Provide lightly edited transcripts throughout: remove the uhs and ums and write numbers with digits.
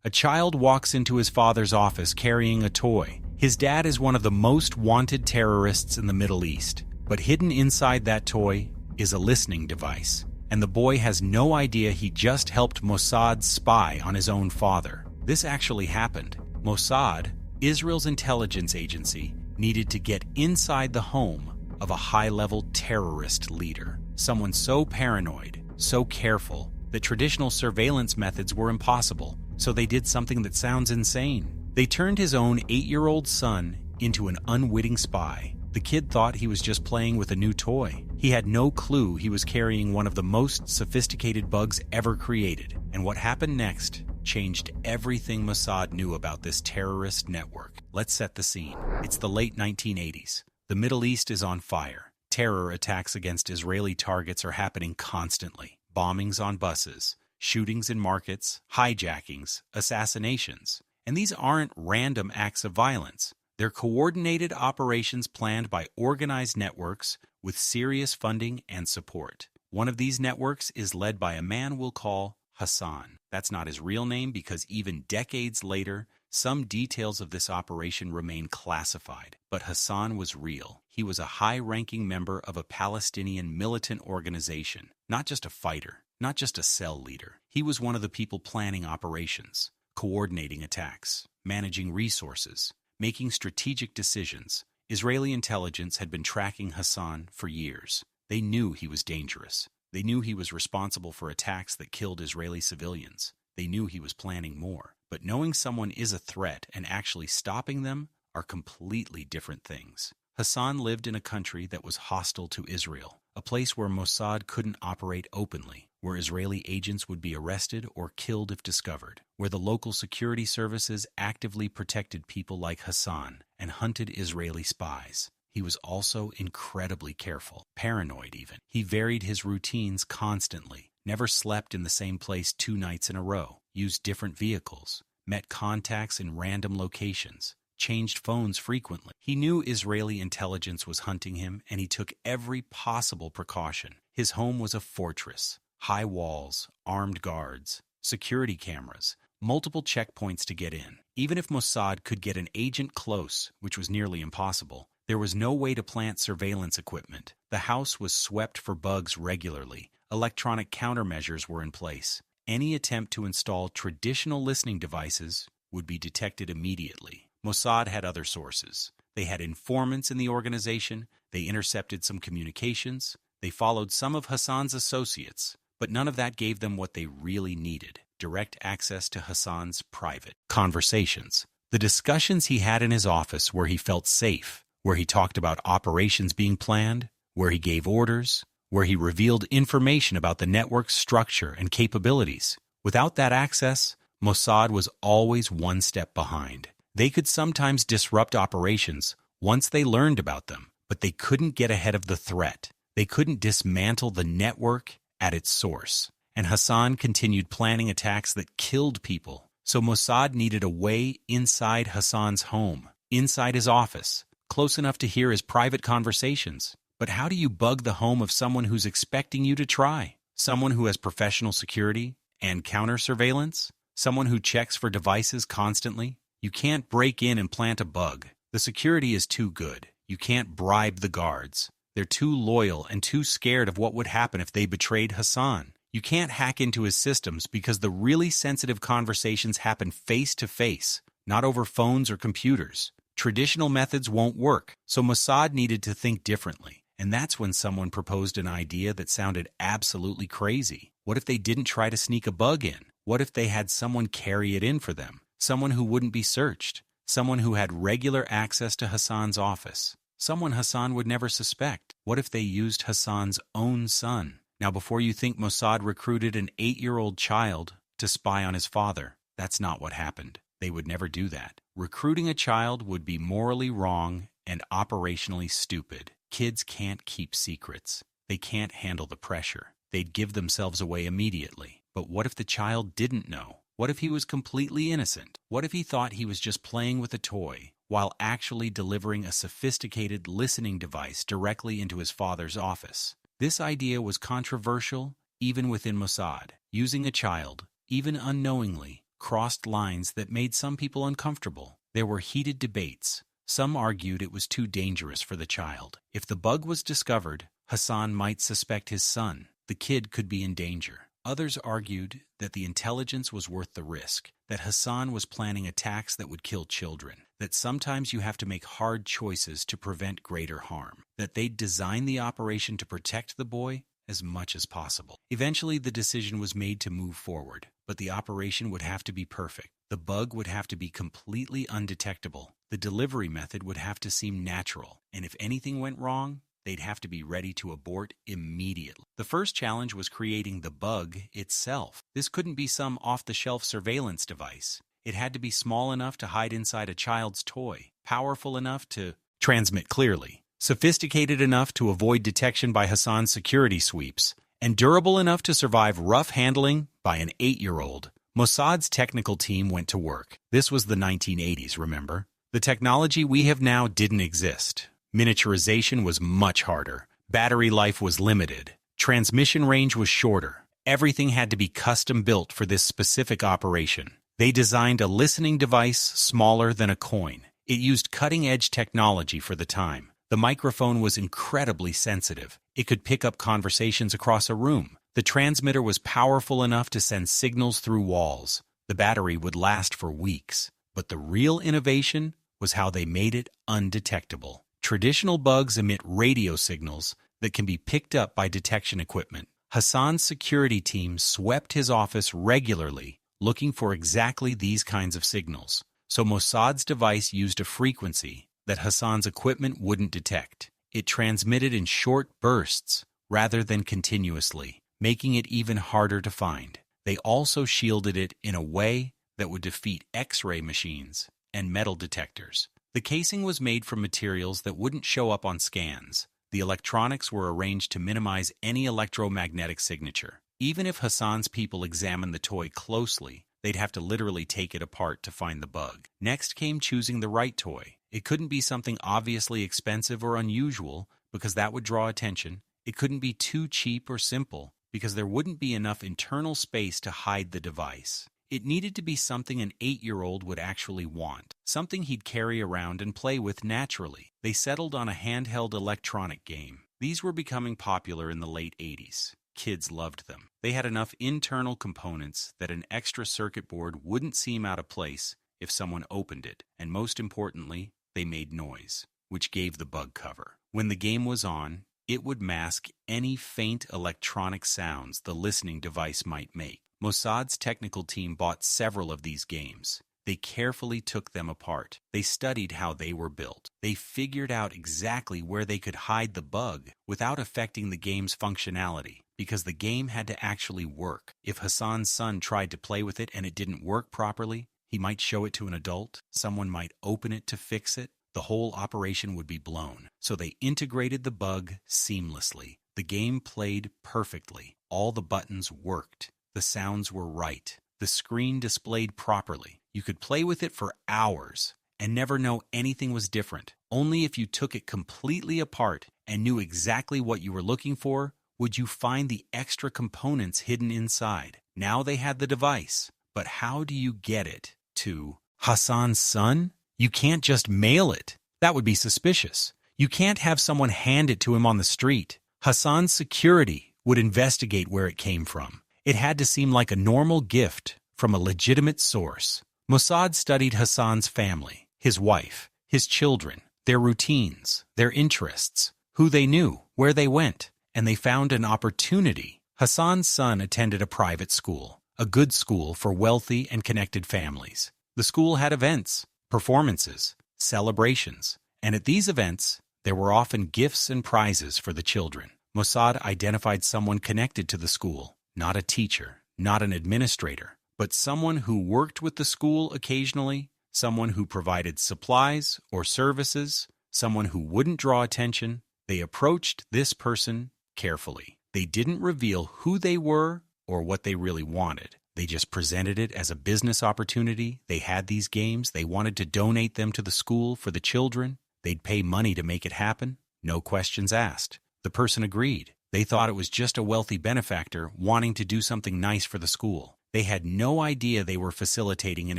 A child walks into his father's office carrying a toy. His dad is one of the most wanted terrorists in the Middle East, but hidden inside that toy is a listening device. And the boy has no idea he just helped Mossad spy on his own father. This actually happened. Mossad, Israel's intelligence agency, needed to get inside the home of a high-level terrorist leader. Someone so paranoid, so careful, that traditional surveillance methods were impossible. So they did something that sounds insane. They turned his own 8-year-old son into an unwitting spy. The kid thought he was just playing with a new toy. He had no clue he was carrying one of the most sophisticated bugs ever created. And what happened next changed everything Mossad knew about this terrorist network. Let's set the scene. It's the late 1980s. The Middle East is on fire. Terror attacks against Israeli targets are happening constantly. Bombings on buses, shootings in markets, hijackings, assassinations. And these aren't random acts of violence. They're coordinated operations planned by organized networks with serious funding and support. One of these networks is led by a man we'll call Hassan. That's not his real name because even decades later, some details of this operation remain classified. But Hassan was real. He was a high-ranking member of a Palestinian militant organization, not just a fighter, not just a cell leader. He was one of the people planning operations, coordinating attacks, managing resources, making strategic decisions. Israeli intelligence had been tracking Hassan for years. They knew he was dangerous. They knew he was responsible for attacks that killed Israeli civilians. They knew he was planning more. But knowing someone is a threat and actually stopping them are completely different things. Hassan lived in a country that was hostile to Israel, a place where Mossad couldn't operate openly, where Israeli agents would be arrested or killed if discovered, where the local security services actively protected people like Hassan and hunted Israeli spies. He was also incredibly careful, paranoid even. He varied his routines constantly, never slept in the same place 2 nights in a row, used different vehicles, met contacts in random locations, changed phones frequently. He knew Israeli intelligence was hunting him, and he took every possible precaution. His home was a fortress. High walls, armed guards, security cameras, multiple checkpoints to get in. Even if Mossad could get an agent close, which was nearly impossible, there was no way to plant surveillance equipment. The house was swept for bugs regularly. Electronic countermeasures were in place. Any attempt to install traditional listening devices would be detected immediately. Mossad had other sources. They had informants in the organization. They intercepted some communications. They followed some of Hassan's associates. But none of that gave them what they really needed: direct access to Hassan's private conversations. The discussions he had in his office where he felt safe, where he talked about operations being planned, where he gave orders, where he revealed information about the network's structure and capabilities. Without that access, Mossad was always one step behind. They could sometimes disrupt operations once they learned about them, but they couldn't get ahead of the threat. They couldn't dismantle the network at its source. And Hassan continued planning attacks that killed people. So Mossad needed a way inside Hassan's home, inside his office, close enough to hear his private conversations. But how do you bug the home of someone who's expecting you to try? Someone who has professional security and counter-surveillance? Someone who checks for devices constantly? You can't break in and plant a bug. The security is too good. You can't bribe the guards. They're too loyal and too scared of what would happen if they betrayed Hassan. You can't hack into his systems because the really sensitive conversations happen face-to-face, not over phones or computers. Traditional methods won't work, so Mossad needed to think differently. And that's when someone proposed an idea that sounded absolutely crazy. What if they didn't try to sneak a bug in? What if they had someone carry it in for them? Someone who wouldn't be searched. Someone who had regular access to Hassan's office. Someone Hassan would never suspect. What if they used Hassan's own son? Now, before you think Mossad recruited an 8-year-old child to spy on his father, that's not what happened. They would never do that. Recruiting a child would be morally wrong and operationally stupid. Kids can't keep secrets. They can't handle the pressure. They'd give themselves away immediately. But what if the child didn't know? What if he was completely innocent? What if he thought he was just playing with a toy while actually delivering a sophisticated listening device directly into his father's office? This idea was controversial even within Mossad. Using a child, even unknowingly, crossed lines that made some people uncomfortable. There were heated debates. Some argued it was too dangerous for the child. If the bug was discovered, Hassan might suspect his son. The kid could be in danger. Others argued that the intelligence was worth the risk, that Hassan was planning attacks that would kill children, that sometimes you have to make hard choices to prevent greater harm, that they'd design the operation to protect the boy as much as possible. Eventually, the decision was made to move forward, but the operation would have to be perfect. The bug would have to be completely undetectable. The delivery method would have to seem natural, and if anything went wrong, they'd have to be ready to abort immediately. The first challenge was creating the bug itself. This couldn't be some off-the-shelf surveillance device. It had to be small enough to hide inside a child's toy, powerful enough to transmit clearly, sophisticated enough to avoid detection by Hassan's security sweeps, and durable enough to survive rough handling by an 8-year-old. Mossad's technical team went to work. This was the 1980s, remember? The technology we have now didn't exist. Miniaturization was much harder. Battery life was limited. Transmission range was shorter. Everything had to be custom-built for this specific operation. They designed a listening device smaller than a coin. It used cutting-edge technology for the time. The microphone was incredibly sensitive. It could pick up conversations across a room. The transmitter was powerful enough to send signals through walls. The battery would last for weeks. But the real innovation was how they made it undetectable. Traditional bugs emit radio signals that can be picked up by detection equipment. Hassan's security team swept his office regularly, looking for exactly these kinds of signals. So Mossad's device used a frequency that Hassan's equipment wouldn't detect. It transmitted in short bursts rather than continuously, making it even harder to find. They also shielded it in a way that would defeat X-ray machines and metal detectors. The casing was made from materials that wouldn't show up on scans. The electronics were arranged to minimize any electromagnetic signature. Even if Hassan's people examined the toy closely, they'd have to literally take it apart to find the bug. Next came choosing the right toy. It couldn't be something obviously expensive or unusual, because that would draw attention. It couldn't be too cheap or simple, because there wouldn't be enough internal space to hide the device. It needed to be something an 8-year-old would actually want, something he'd carry around and play with naturally. They settled on a handheld electronic game. These were becoming popular in the late 80s. Kids loved them. They had enough internal components that an extra circuit board wouldn't seem out of place if someone opened it, and most importantly, they made noise, which gave the bug cover. When the game was on, it would mask any faint electronic sounds the listening device might make. Mossad's technical team bought several of these games. They carefully took them apart. They studied how they were built. They figured out exactly where they could hide the bug without affecting the game's functionality, because the game had to actually work. If Hassan's son tried to play with it and it didn't work properly, he might show it to an adult. Someone might open it to fix it. The whole operation would be blown. So they integrated the bug seamlessly. The game played perfectly. All the buttons worked. The sounds were right. The screen displayed properly. You could play with it for hours and never know anything was different. Only if you took it completely apart and knew exactly what you were looking for would you find the extra components hidden inside. Now they had the device, but how do you get it to Hassan's son? You can't just mail it. That would be suspicious. You can't have someone hand it to him on the street. Hassan's security would investigate where it came from. It had to seem like a normal gift from a legitimate source. Mossad studied Hassan's family, his wife, his children, their routines, their interests, who they knew, where they went, and they found an opportunity. Hassan's son attended a private school, a good school for wealthy and connected families. The school had events, performances, celebrations, and at these events, there were often gifts and prizes for the children. Mossad identified someone connected to the school. Not a teacher, not an administrator, but someone who worked with the school occasionally, someone who provided supplies or services, someone who wouldn't draw attention. They approached this person carefully. They didn't reveal who they were or what they really wanted. They just presented it as a business opportunity. They had these games. They wanted to donate them to the school for the children. They'd pay money to make it happen. No questions asked. The person agreed. They thought it was just a wealthy benefactor wanting to do something nice for the school. They had no idea they were facilitating an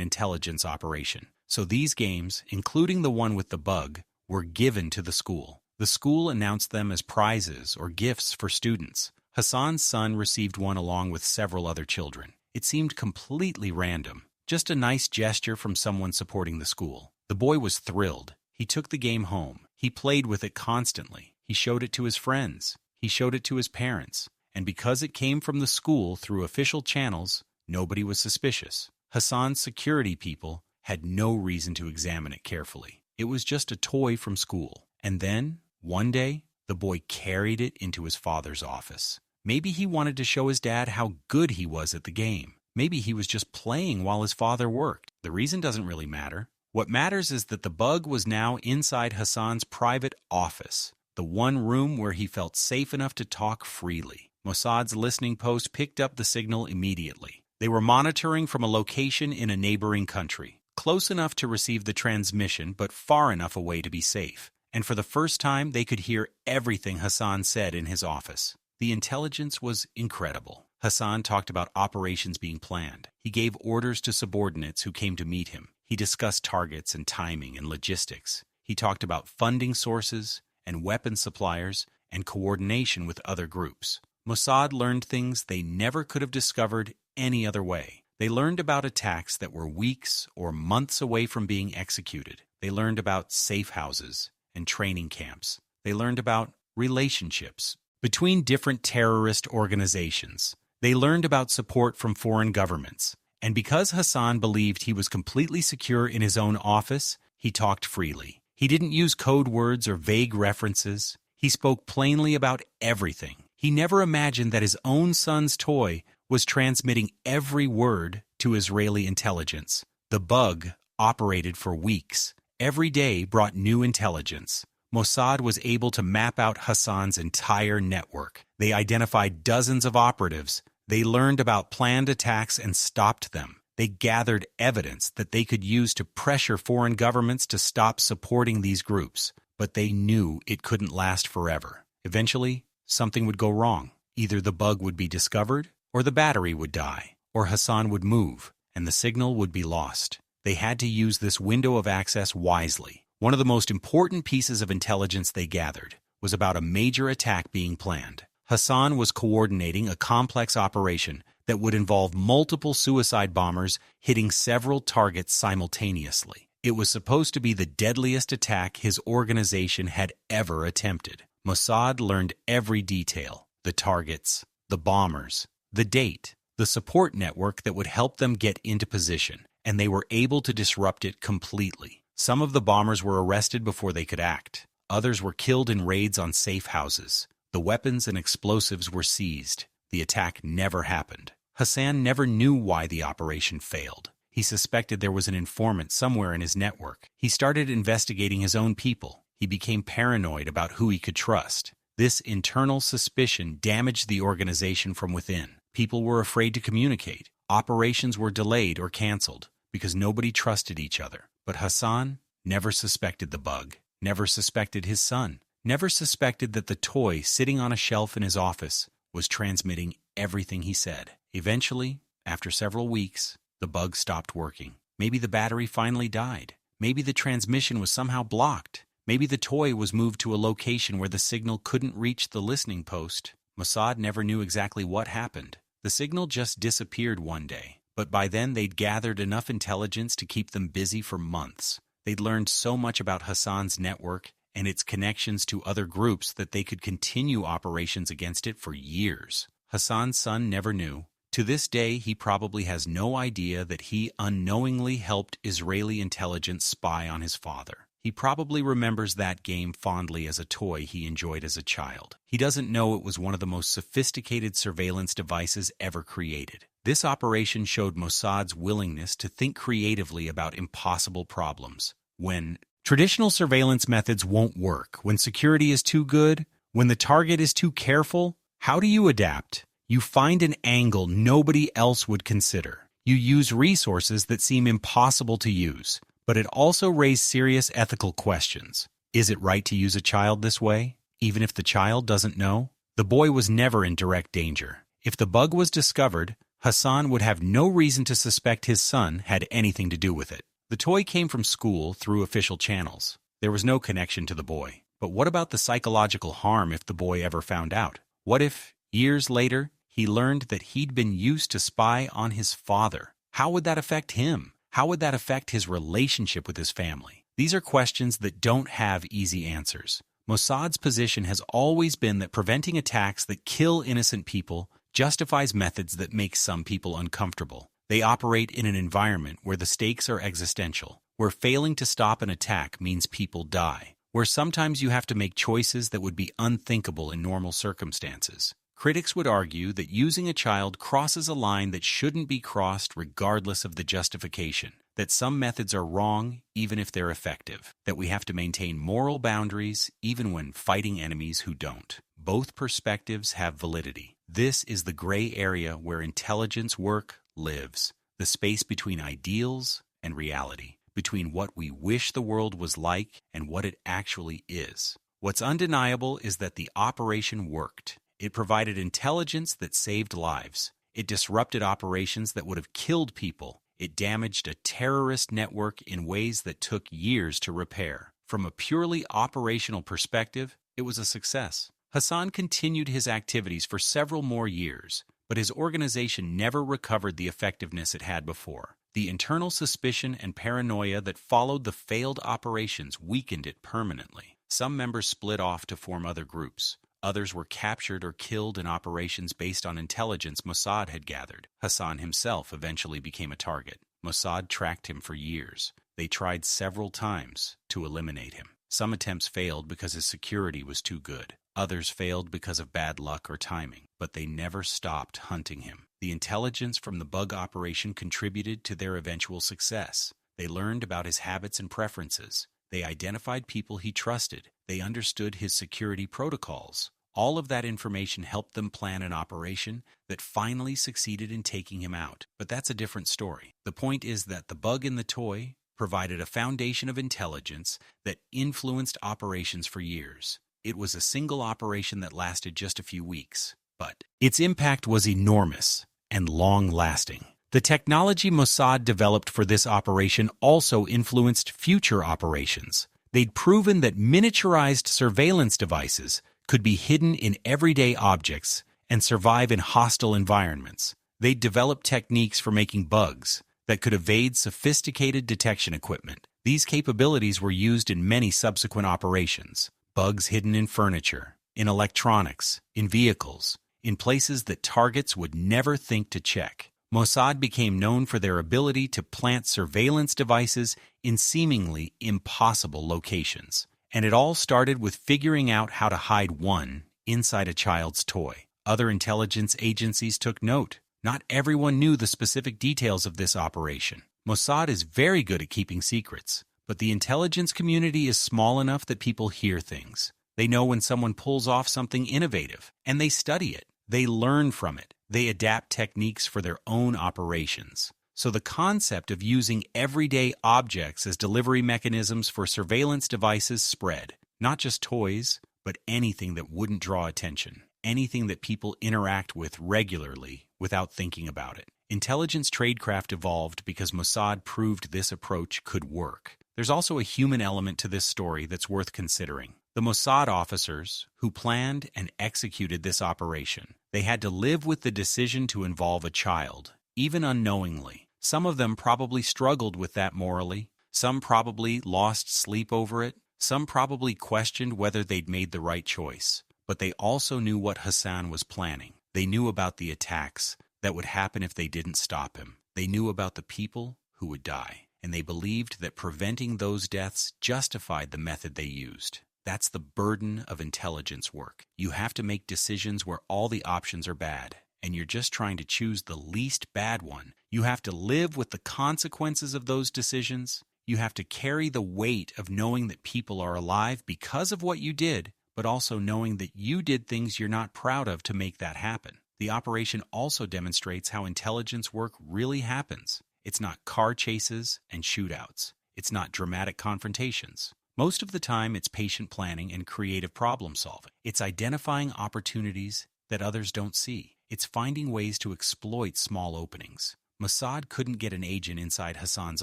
intelligence operation. So these games, including the one with the bug, were given to the school. The school announced them as prizes or gifts for students. Hassan's son received one along with several other children. It seemed completely random, just a nice gesture from someone supporting the school. The boy was thrilled. He took the game home. He played with it constantly. He showed it to his friends. He showed it to his parents. And because it came from the school through official channels, nobody was suspicious. Hassan's security people had no reason to examine it carefully. It was just a toy from school. And then, one day, the boy carried it into his father's office. Maybe he wanted to show his dad how good he was at the game. Maybe he was just playing while his father worked. The reason doesn't really matter. What matters is that the bug was now inside Hassan's private office, the one room where he felt safe enough to talk freely. Mossad's listening post picked up the signal immediately. They were monitoring from a location in a neighboring country, close enough to receive the transmission but far enough away to be safe. And for the first time, they could hear everything Hassan said in his office. The intelligence was incredible. Hassan talked about operations being planned. He gave orders to subordinates who came to meet him. He discussed targets and timing and logistics. He talked about funding sources and weapon suppliers and coordination with other groups. Mossad learned things they never could have discovered any other way. They learned about attacks that were weeks or months away from being executed. They learned about safe houses and training camps. They learned about relationships between different terrorist organizations. They learned about support from foreign governments. And because Hassan believed he was completely secure in his own office, he talked freely. He didn't use code words or vague references. He spoke plainly about everything. He never imagined that his own son's toy was transmitting every word to Israeli intelligence. The bug operated for weeks. Every day brought new intelligence. Mossad was able to map out Hassan's entire network. They identified dozens of operatives. They learned about planned attacks and stopped them. They gathered evidence that they could use to pressure foreign governments to stop supporting these groups. But they knew it couldn't last forever. Eventually, something would go wrong. Either the bug would be discovered, or the battery would die, or Hassan would move, and the signal would be lost. They had to use this window of access wisely. One of the most important pieces of intelligence they gathered was about a major attack being planned. Hassan was coordinating a complex operation that would involve multiple suicide bombers hitting several targets simultaneously. It was supposed to be the deadliest attack his organization had ever attempted. Mossad learned every detail: the targets, the bombers, the date, the support network that would help them get into position, and they were able to disrupt it completely. Some of the bombers were arrested before they could act. Others were killed in raids on safe houses. The weapons and explosives were seized. The attack never happened. Hassan never knew why the operation failed. He suspected there was an informant somewhere in his network. He started investigating his own people. He became paranoid about who he could trust. This internal suspicion damaged the organization from within. People were afraid to communicate. Operations were delayed or canceled because nobody trusted each other. But Hassan never suspected the bug, never suspected his son, never suspected that the toy sitting on a shelf in his office was transmitting everything he said. Eventually, after several weeks, the bug stopped working. Maybe the battery finally died. Maybe the transmission was somehow blocked. Maybe the toy was moved to a location where the signal couldn't reach the listening post. Mossad never knew exactly what happened. The signal just disappeared one day. But by then, they'd gathered enough intelligence to keep them busy for months. They'd learned so much about Hassan's network and its connections to other groups that they could continue operations against it for years. Hassan's son never knew. To this day, he probably has no idea that he unknowingly helped Israeli intelligence spy on his father. He probably remembers that game fondly as a toy he enjoyed as a child. He doesn't know it was one of the most sophisticated surveillance devices ever created. This operation showed Mossad's willingness to think creatively about impossible problems. When traditional surveillance methods won't work, when security is too good, when the target is too careful, how do you adapt? You find an angle nobody else would consider. You use resources that seem impossible to use. But it also raised serious ethical questions. Is it right to use a child this way, even if the child doesn't know? The boy was never in direct danger. If the bug was discovered, Hassan would have no reason to suspect his son had anything to do with it. The toy came from school through official channels. There was no connection to the boy. But what about the psychological harm if the boy ever found out? What if, years later, he learned that he'd been used to spy on his father? How would that affect him? How would that affect his relationship with his family? These are questions that don't have easy answers. Mossad's position has always been that preventing attacks that kill innocent people justifies methods that make some people uncomfortable. They operate in an environment where the stakes are existential, where failing to stop an attack means people die, where sometimes you have to make choices that would be unthinkable in normal circumstances. Critics would argue that using a child crosses a line that shouldn't be crossed regardless of the justification, that some methods are wrong even if they're effective, that we have to maintain moral boundaries even when fighting enemies who don't. Both perspectives have validity. This is the gray area where intelligence work lives, the space between ideals and reality, between what we wish the world was like and what it actually is. What's undeniable is that the operation worked. It provided intelligence that saved lives. It disrupted operations that would have killed people. It damaged a terrorist network in ways that took years to repair. From a purely operational perspective, it was a success. Hassan continued his activities for several more years, but his organization never recovered the effectiveness it had before. The internal suspicion and paranoia that followed the failed operations weakened it permanently. Some members split off to form other groups. Others were captured or killed in operations based on intelligence Mossad had gathered. Hassan himself eventually became a target. Mossad tracked him for years. They tried several times to eliminate him. Some attempts failed because his security was too good. Others failed because of bad luck or timing, but they never stopped hunting him. The intelligence from the bug operation contributed to their eventual success. They learned about his habits and preferences. They identified people he trusted. They understood his security protocols. All of that information helped them plan an operation that finally succeeded in taking him out. But that's a different story. The point is that the bug in the toy provided a foundation of intelligence that influenced operations for years. It was a single operation that lasted just a few weeks, but its impact was enormous and long-lasting. The technology Mossad developed for this operation also influenced future operations. They'd proven that miniaturized surveillance devices could be hidden in everyday objects and survive in hostile environments. They'd developed techniques for making bugs that could evade sophisticated detection equipment. These capabilities were used in many subsequent operations. Bugs hidden in furniture, in electronics, in vehicles, in places that targets would never think to check. Mossad became known for their ability to plant surveillance devices in seemingly impossible locations. And it all started with figuring out how to hide one inside a child's toy. Other intelligence agencies took note. Not everyone knew the specific details of this operation. Mossad is very good at keeping secrets. But the intelligence community is small enough that people hear things. They know when someone pulls off something innovative, and they study it. They learn from it. They adapt techniques for their own operations. So the concept of using everyday objects as delivery mechanisms for surveillance devices spread. Not just toys, but anything that wouldn't draw attention. Anything that people interact with regularly without thinking about it. Intelligence Tradecraft evolved because Mossad proved this approach could work. There's also a human element to this story that's worth considering. The Mossad officers who planned and executed this operation, they had to live with the decision to involve a child, even unknowingly. Some of them probably struggled with that morally. Some probably lost sleep over it. Some probably questioned whether they'd made the right choice. But they also knew what Hassan was planning. They knew about the attacks that would happen if they didn't stop him. They knew about the people who would die. And they believed that preventing those deaths justified the method they used. That's the burden of intelligence work. You have to make decisions where all the options are bad, and you're just trying to choose the least bad one. You have to live with the consequences of those decisions. You have to carry the weight of knowing that people are alive because of what you did, but also knowing that you did things you're not proud of to make that happen. The operation also demonstrates how intelligence work really happens. It's not car chases and shootouts. It's not dramatic confrontations. Most of the time, it's patient planning and creative problem solving. It's identifying opportunities that others don't see. It's finding ways to exploit small openings. Mossad couldn't get an agent inside Hassan's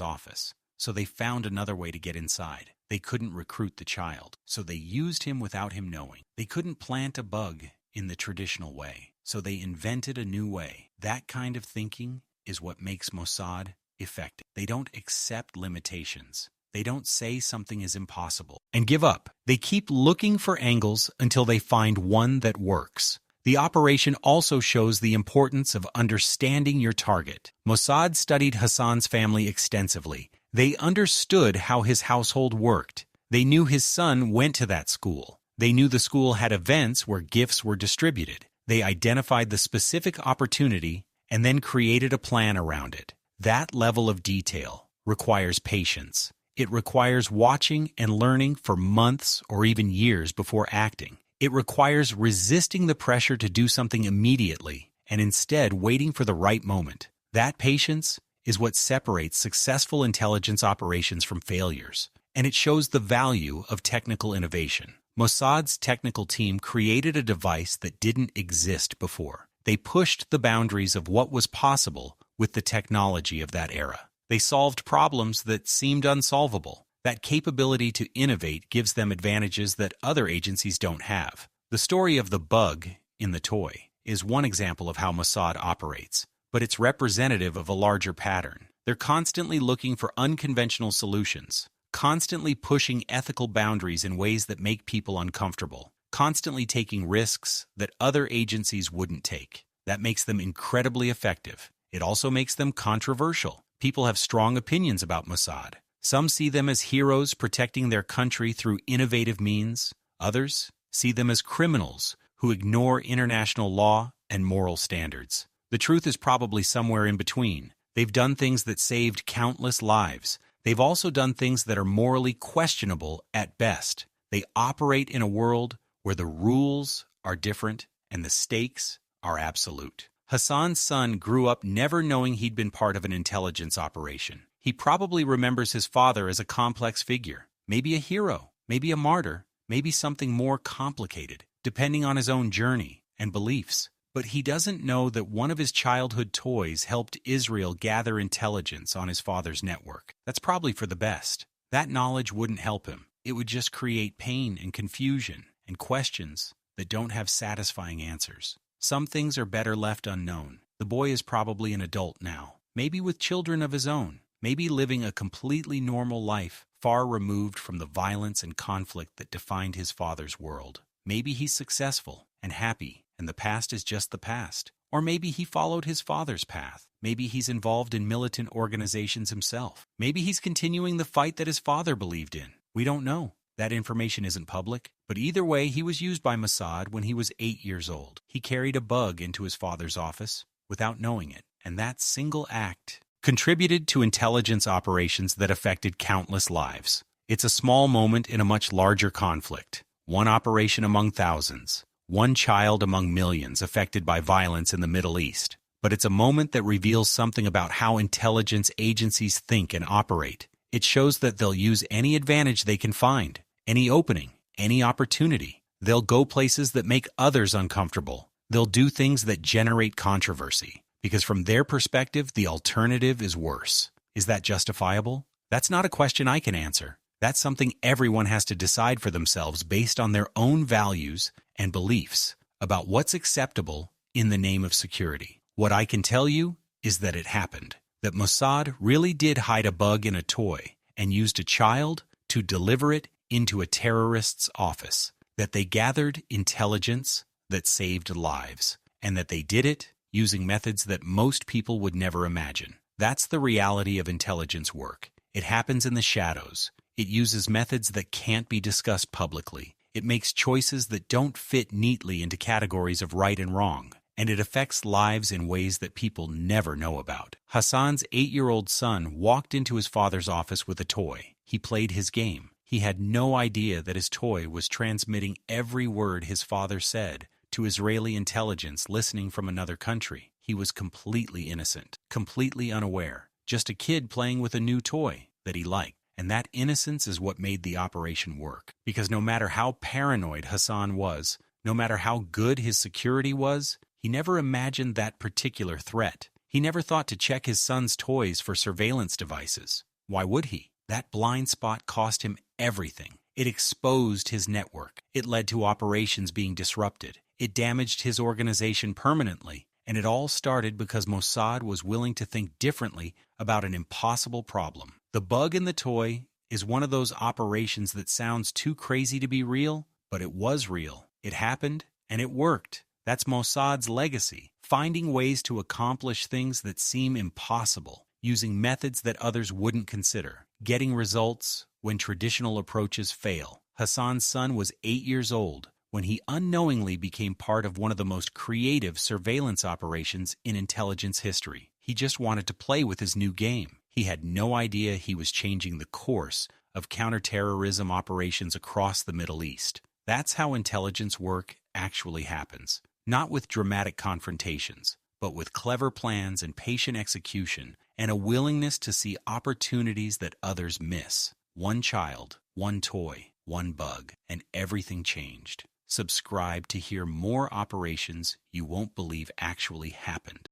office, so they found another way to get inside. They couldn't recruit the child, so they used him without him knowing. They couldn't plant a bug in the traditional way, so they invented a new way. That kind of thinking is what makes Mossad effective. They don't accept limitations. They don't say something is impossible and give up. They keep looking for angles until they find one that works. The operation also shows the importance of understanding your target. Mossad studied Hassan's family extensively. They understood how his household worked. They knew his son went to that school. They knew the school had events where gifts were distributed. They identified the specific opportunity and then created a plan around it. That level of detail requires patience. It requires watching and learning for months or even years before acting. It requires resisting the pressure to do something immediately and instead waiting for the right moment. That patience is what separates successful intelligence operations from failures, and it shows the value of technical innovation. Mossad's technical team created a device that didn't exist before. They pushed the boundaries of what was possible with the technology of that era. They solved problems that seemed unsolvable. That capability to innovate gives them advantages that other agencies don't have. The story of the bug in the toy is one example of how Mossad operates, but it's representative of a larger pattern. They're constantly looking for unconventional solutions, constantly pushing ethical boundaries in ways that make people uncomfortable, constantly taking risks that other agencies wouldn't take. That makes them incredibly effective. It also makes them controversial. People have strong opinions about Mossad. Some see them as heroes protecting their country through innovative means. Others see them as criminals who ignore international law and moral standards. The truth is probably somewhere in between. They've done things that saved countless lives. They've also done things that are morally questionable at best. They operate in a world where the rules are different and the stakes are absolute. Hassan's son grew up never knowing he'd been part of an intelligence operation. He probably remembers his father as a complex figure, maybe a hero, maybe a martyr, maybe something more complicated, depending on his own journey and beliefs. But he doesn't know that one of his childhood toys helped Israel gather intelligence on his father's network. That's probably for the best. That knowledge wouldn't help him. It would just create pain and confusion and questions that don't have satisfying answers. Some things are better left unknown. The boy is probably an adult now, maybe with children of his own, maybe living a completely normal life, far removed from the violence and conflict that defined his father's world. Maybe he's successful and happy, and the past is just the past. Or maybe he followed his father's path. Maybe he's involved in militant organizations himself. Maybe he's continuing the fight that his father believed in. We don't know. That information isn't public, but either way, he was used by Mossad when he was 8 years old. He carried a bug into his father's office without knowing it, and that single act contributed to intelligence operations that affected countless lives. It's a small moment in a much larger conflict, one operation among thousands, one child among millions affected by violence in the Middle East. But it's a moment that reveals something about how intelligence agencies think and operate. It shows that they'll use any advantage they can find, any opening, any opportunity. They'll go places that make others uncomfortable. They'll do things that generate controversy, because from their perspective, the alternative is worse. Is that justifiable? That's not a question I can answer. That's something everyone has to decide for themselves based on their own values and beliefs about what's acceptable in the name of security. What I can tell you is that it happened, that Mossad really did hide a bug in a toy and used a child to deliver it into a terrorist's office, that they gathered intelligence that saved lives, and that they did it using methods that most people would never imagine. That's the reality of intelligence work. It happens in the shadows. It uses methods that can't be discussed publicly. It makes choices that don't fit neatly into categories of right and wrong. And it affects lives in ways that people never know about. Hassan's 8-year-old son walked into his father's office with a toy. He played his game. He had no idea that his toy was transmitting every word his father said to Israeli intelligence listening from another country. He was completely innocent, completely unaware, just a kid playing with a new toy that he liked. And that innocence is what made the operation work. Because no matter how paranoid Hassan was, no matter how good his security was, He never imagined that particular threat. He never thought to check his son's toys for surveillance devices. Why would he? That blind spot cost him everything. It exposed his network. It led to operations being disrupted. It damaged his organization permanently. And it all started because Mossad was willing to think differently about an impossible problem. The bug in the toy is one of those operations that sounds too crazy to be real, but it was real. It happened, and it worked. That's Mossad's legacy, finding ways to accomplish things that seem impossible, using methods that others wouldn't consider, getting results when traditional approaches fail. Hassan's son was 8 years old when he unknowingly became part of one of the most creative surveillance operations in intelligence history. He just wanted to play with his new game. He had no idea he was changing the course of counterterrorism operations across the Middle East. That's how intelligence work actually happens. Not with dramatic confrontations, but with clever plans and patient execution and a willingness to see opportunities that others miss. One child, one toy, one bug, and everything changed. Subscribe to hear more operations you won't believe actually happened.